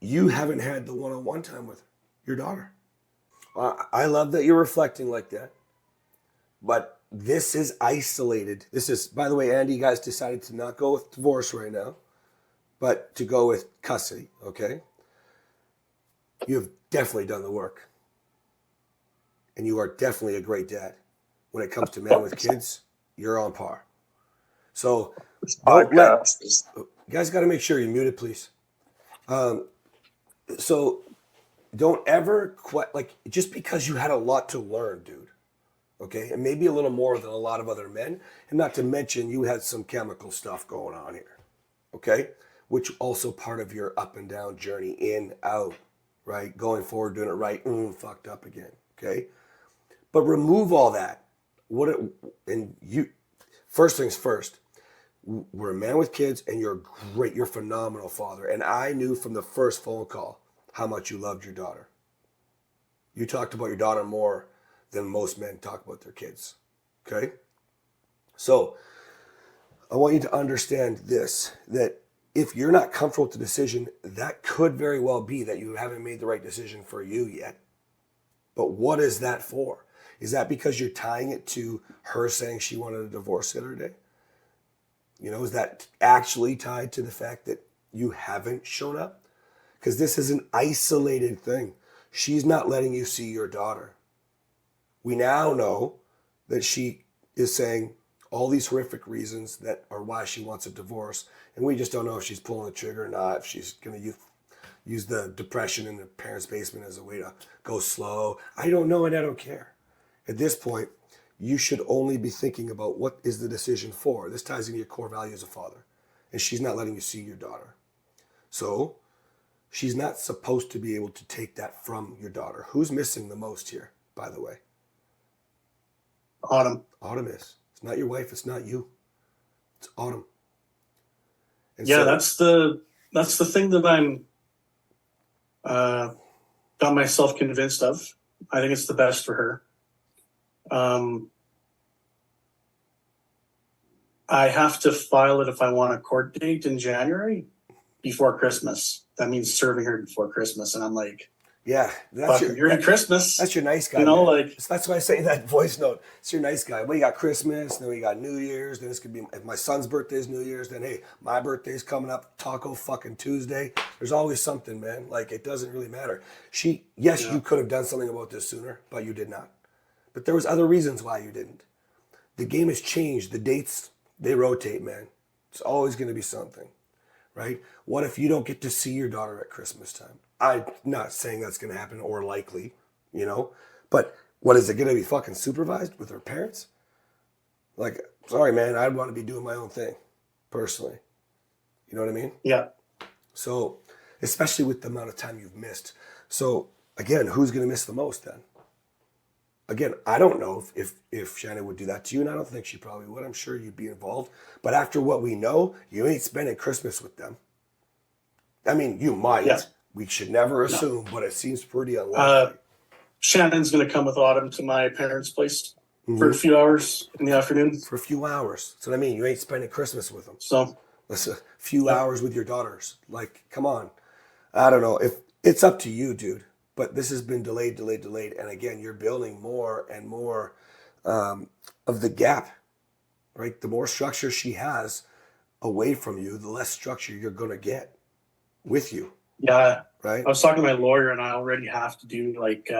you haven't had the one-on-one time with your daughter. I love that you're reflecting like that, but this is isolated. This is, by the way, Andy, you guys decided to not go with divorce right now, but to go with custody, okay? You've definitely done the work. And you are definitely a great dad. When it comes to men with kids, you're on par. So don't let, you guys got to make sure you're muted, please. So don't ever quit, like, just because you had a lot to learn, dude. Okay, and maybe a little more than a lot of other men, and not to mention you had some chemical stuff going on here, okay, which also part of your up and down journey, in, out, right, going forward, doing it right, fucked up again, okay, but remove all that. And you, first things first, we're a man with kids, and you're great, you're a phenomenal father, and I knew from the first phone call how much you loved your daughter. You talked about your daughter more than most men talk about their kids, okay? So I want you to understand this, that if you're not comfortable with the decision, that could very well be that you haven't made the right decision for you yet. But what is that for? Is that because you're tying it to her saying she wanted a divorce the other day? You know, is that actually tied to the fact that you haven't shown up? Because this is an isolated thing. She's not letting you see your daughter. We now know that she is saying all these horrific reasons that are why she wants a divorce. And we just don't know if she's pulling the trigger or not, if she's going to use the depression in the parents' basement as a way to go slow. I don't know, and I don't care. At this point, you should only be thinking about what is the decision for. This ties into your core value as a father. And she's not letting you see your daughter. So she's not supposed to be able to take that from your daughter. Who's missing the most here, by the way? Autumn. Autumn is. It's not your wife. It's not you. It's Autumn. And yeah, so, that's the thing that I'm got myself convinced of. I think it's the best for her. I have to file it if I want a court date in January before Christmas. That means serving her before Christmas, and I'm like, yeah, you're in Christmas. That's your nice guy. You know, man. That's why I say that voice note. It's your nice guy. Well, you got Christmas, then we got New Year's. Then this could be if my son's birthday is New Year's. Then hey, my birthday's coming up. Taco fucking Tuesday. There's always something, man. Like it doesn't really matter. You could have done something about this sooner, but you did not. But there was other reasons why you didn't. The game has changed. The dates, they rotate, man. It's always going to be something, right? What if you don't get to see your daughter at Christmas time? I'm not saying that's going to happen or likely, you know, but what is it going to be fucking supervised with her parents? Like, sorry, man, I'd want to be doing my own thing personally. You know what I mean? Yeah. So, especially with the amount of time you've missed. So again, who's going to miss the most then? Again, I don't know if Shannon would do that to you, and I don't think she probably would. I'm sure you'd be involved. But after what we know, you ain't spending Christmas with them. I mean, you might. Yeah. We should never assume, but it seems pretty unlikely. Shannon's going to come with Autumn to my parents' place for a few hours in the afternoon. For a few hours. That's what I mean. You ain't spending Christmas with them. So that's a few hours with your daughters. Like, come on. I don't know. If it's up to you, dude. But this has been delayed. And again, you're building more and more of the gap, right? The more structure she has away from you, the less structure you're going to get with you. Yeah. Right. I was talking to my lawyer, and I already have to do like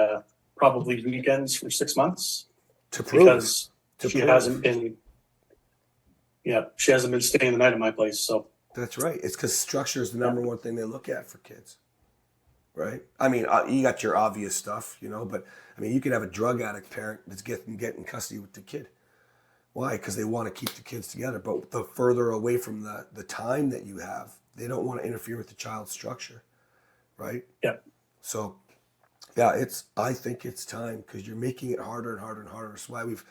probably weekends for 6 months to prove because she hasn't been staying the night at my place. So that's right. It's because structure is the number one thing they look at for kids. Right. I mean, you got your obvious stuff, you know, but I mean, you could have a drug addict parent that's getting custody with the kid. Why? Because they want to keep the kids together. But the further away from the time that you have, they don't want to interfere with the child's structure. Right? Yeah. So, yeah, I think it's time because you're making it harder and harder and harder. That's why we've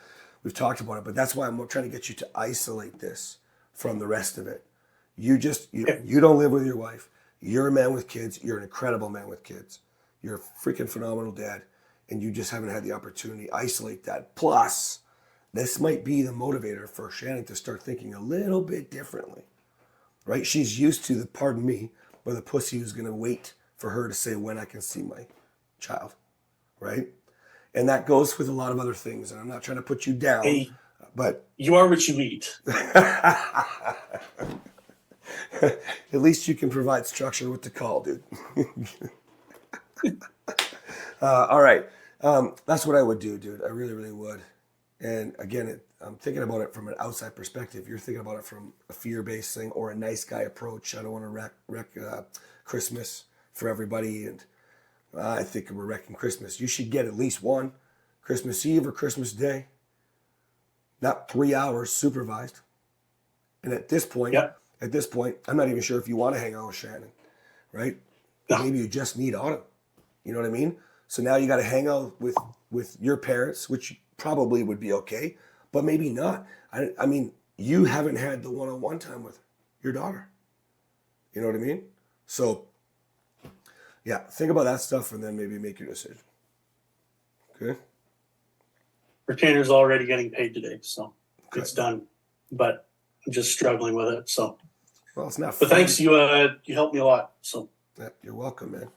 talked about it. But that's why I'm trying to get you to isolate this from the rest of it. You don't live with your wife. You're a man with kids. You're an incredible man with kids. You're a freaking phenomenal dad. And you just haven't had the opportunity to isolate that. Plus, this might be the motivator for Shannon to start thinking a little bit differently. Right? She's used to the pussy who's going to wait for her to say when I can see my child, right? And that goes with a lot of other things. And I'm not trying to put you down, Hey, but you are what you eat. at least you can provide structure with the call, dude. All right. That's what I would do, dude. I really, really would. And again, I'm thinking about it from an outside perspective. You're thinking about it from a fear-based thing or a nice guy approach. I don't want to wreck Christmas for everybody. And I think we're wrecking Christmas. You should get at least one Christmas Eve or Christmas Day, not 3 hours supervised. And at this point, I'm not even sure if you want to hang out with Shannon, right? No. Maybe you just need Autumn. You know what I mean? So now you got to hang out with your parents, which probably would be okay, but maybe not. I mean, you haven't had the one-on-one time with your daughter. You know what I mean? So, yeah, think about that stuff and then maybe make your decision. Okay? Retainer's already getting paid today, so Okay. it's done. But I'm just struggling with it. So, Well, it's not but fun. thanks, you helped me a lot. So, Yeah, you're welcome, man.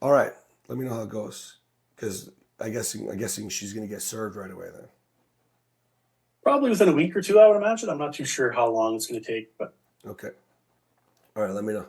All right, let me know how it goes, because I'm guessing she's gonna get served right away then. probably within a week or two, I would imagine. I'm not too sure how long it's going to take, but Okay. All right, let me know.